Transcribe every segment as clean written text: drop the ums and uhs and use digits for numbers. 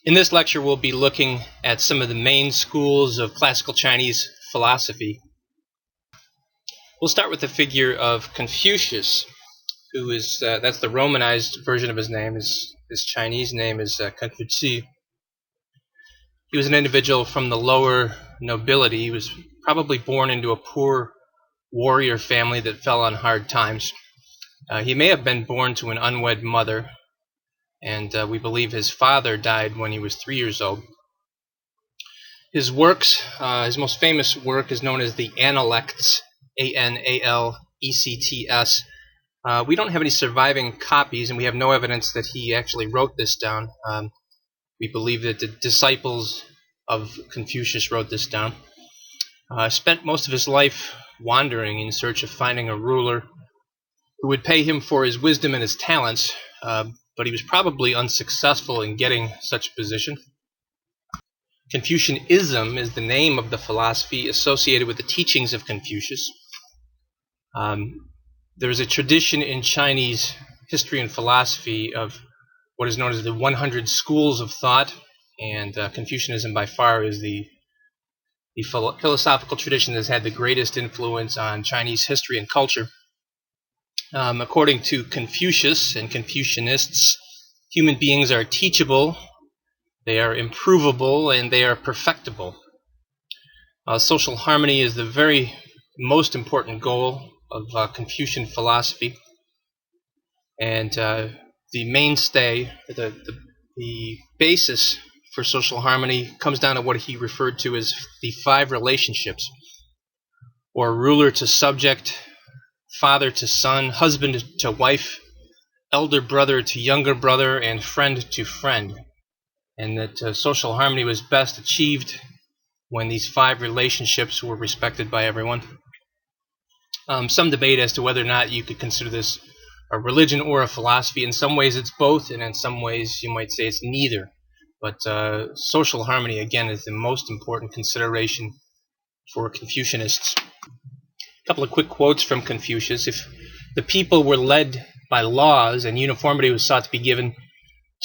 In this lecture, we'll be looking at some of the main schools of classical Chinese philosophy. We'll start with the figure of Confucius, who is, that's the Romanized version of his name. His Chinese name is Confucius. He was an individual from the lower nobility. He was probably born into a poor warrior family that fell on hard times. He may have been born to an unwed mother, and we believe his father died when he was 3 years old. His works, his most famous work is known as the Analects, A-N-A-L-E-C-T-S. We don't have any surviving copies, and we have no evidence that he actually wrote this down. We believe that the disciples of Confucius wrote this down. Spent most of his life wandering in search of finding a ruler who would pay him for his wisdom and his talents, but he was probably unsuccessful in getting such a position. Confucianism is the name of the philosophy associated with the teachings of Confucius. There is a tradition in Chinese history and philosophy of what is known as the 100 schools of thought, and Confucianism by far is the philosophical tradition that has had the greatest influence on Chinese history and culture. According to Confucius and Confucianists, human beings are teachable, they are improvable, and they are perfectible. Social harmony is the very most important goal of Confucian philosophy, and the mainstay, the basis for social harmony comes down to what he referred to as the 5 relationships, or ruler to subject, father to son, husband to wife, elder brother to younger brother, and friend to friend. And that social harmony was best achieved when these 5 relationships were respected by everyone. Some debate as to whether or not you could consider this a religion or a philosophy. In some ways it's both, and in some ways you might say it's neither. But social harmony, again, is the most important consideration for Confucianists. A couple of quick quotes from Confucius. If the people were led by laws and uniformity was sought to be given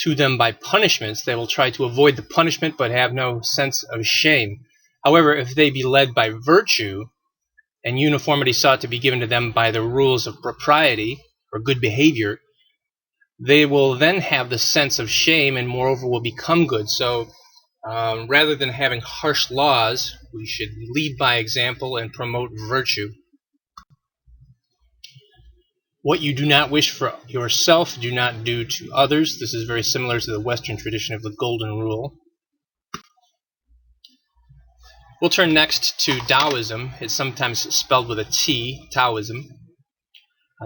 to them by punishments, they will try to avoid the punishment but have no sense of shame. However, if they be led by virtue and uniformity sought to be given to them by the rules of propriety or good behavior, they will then have the sense of shame and moreover will become good. So rather than having harsh laws, we should lead by example and promote virtue. What you do not wish for yourself, do not do to others. This is very similar to the Western tradition of the Golden Rule. We'll turn next to Daoism. It's sometimes spelled with a T, Taoism.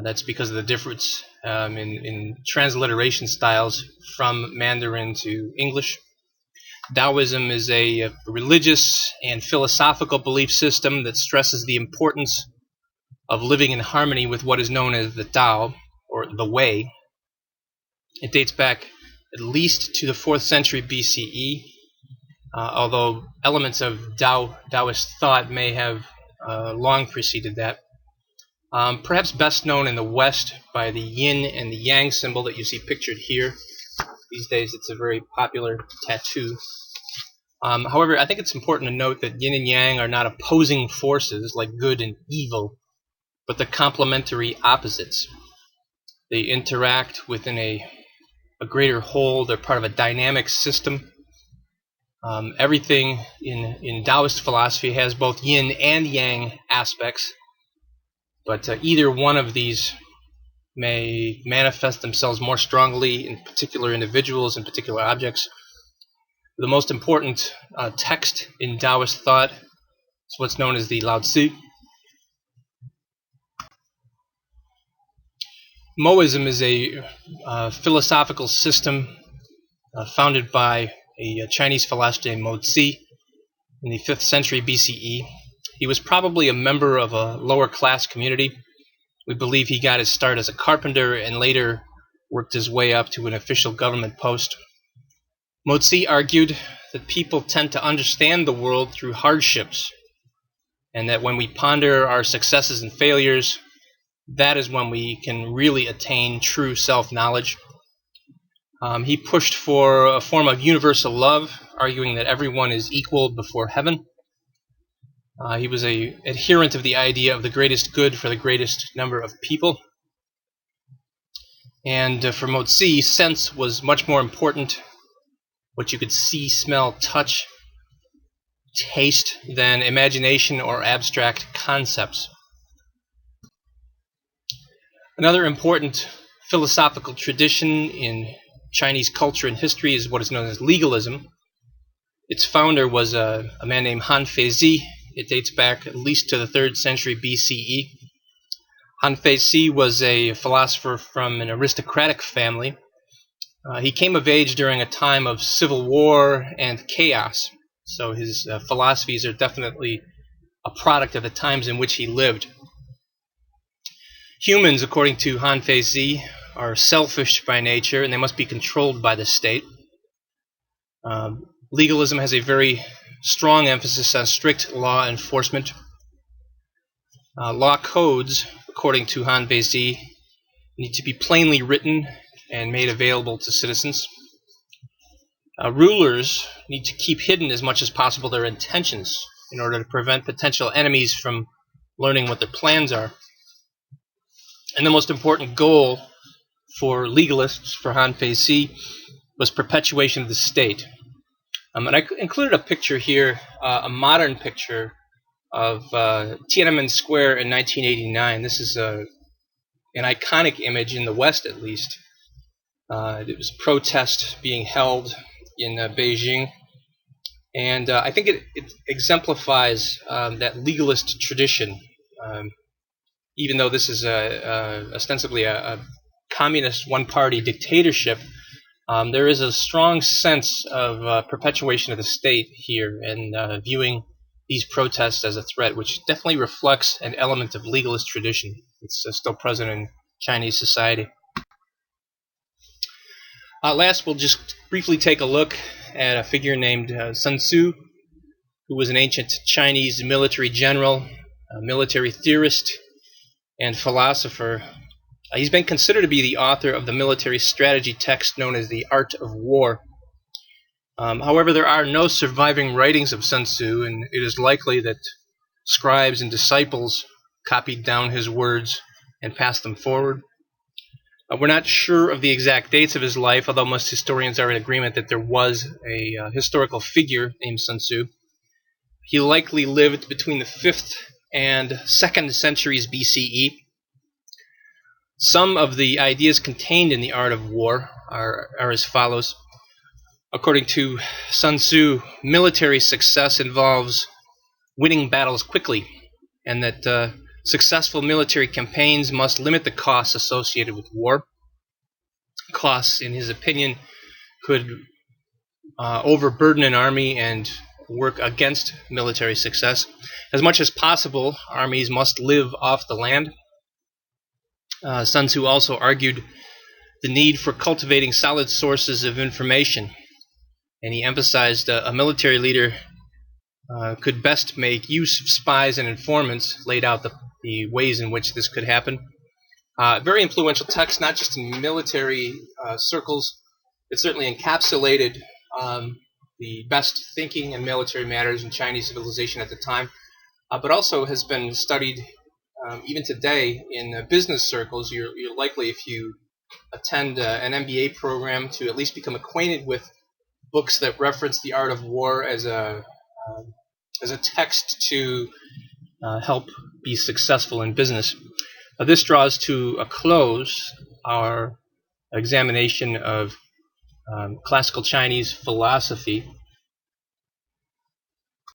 That's because of the difference in transliteration styles from Mandarin to English. Daoism is a religious and philosophical belief system that stresses the importance of living in harmony with what is known as the Tao, or the Way. It dates back at least to the 4th century BCE, although elements of Taoist thought may have long preceded that. Perhaps best known in the West by the yin and the yang symbol that you see pictured here. These days it's a very popular tattoo. However, I think it's important to note that yin and yang are not opposing forces like good and evil, but the complementary opposites. They interact within a greater whole. They're part of a dynamic system. Everything in Taoist philosophy has both yin and yang aspects, but either one of these may manifest themselves more strongly in particular individuals and particular objects. The most important text in Taoist thought is what's known as the Lao-Tzu. Mohism is a philosophical system founded by a Chinese philosopher named Mozi in the 5th century BCE. He was probably a member of a lower class community. We believe he got his start as a carpenter and later worked his way up to an official government post. Mozi argued that people tend to understand the world through hardships, and that when we ponder our successes and failures, that is when we can really attain true self-knowledge. He pushed for a form of universal love, arguing that everyone is equal before heaven. He was an adherent of the idea of the greatest good for the greatest number of people. And for Mozi, sense was much more important, what you could see, smell, touch, taste, than imagination or abstract concepts. Another important philosophical tradition in Chinese culture and history is what is known as legalism. Its founder was a man named Han Feizi. It dates back at least to the 3rd century BCE. Han Feizi was a philosopher from an aristocratic family. He came of age during a time of civil war and chaos, so his philosophies are definitely a product of the times in which he lived. Humans, according to Han Feizi, are selfish by nature and they must be controlled by the state. Legalism has a very strong emphasis on strict law enforcement. Law codes, according to Han Feizi, need to be plainly written and made available to citizens. Rulers need to keep hidden as much as possible their intentions in order to prevent potential enemies from learning what their plans are. And the most important goal for legalists, for Han Feizi, was perpetuation of the state. And I included a picture here, a modern picture of Tiananmen Square in 1989. This is an iconic image in the West, at least. It was protest being held in Beijing, and I think it exemplifies that legalist tradition. Even though this is ostensibly a communist one-party dictatorship, there is a strong sense of perpetuation of the state here, and viewing these protests as a threat, which definitely reflects an element of legalist tradition. It's still present in Chinese society. Last, we'll just briefly take a look at a figure named Sun Tzu, who was an ancient Chinese military general, a military theorist, and philosopher. He's been considered to be the author of the military strategy text known as The Art of War. However, there are no surviving writings of Sun Tzu, and it is likely that scribes and disciples copied down his words and passed them forward. We're not sure of the exact dates of his life, although most historians are in agreement that there was a historical figure named Sun Tzu. He likely lived between the 5th and 2nd centuries BCE. Some of the ideas contained in The Art of War are as follows. According to Sun Tzu, military success involves winning battles quickly, and that successful military campaigns must limit the costs associated with war. Costs, in his opinion, could overburden an army and work against military success. As much as possible, armies must live off the land. Sun Tzu also argued the need for cultivating solid sources of information, and he emphasized a military leader could best make use of spies and informants, laid out the ways in which this could happen. Very influential text, not just in military circles. It certainly encapsulated the best thinking in military matters in Chinese civilization at the time, but also has been studied even today in business circles. You're likely, if you attend an MBA program, to at least become acquainted with books that reference The Art of War as a text to help be successful in business. This draws to a close our examination of classical Chinese philosophy.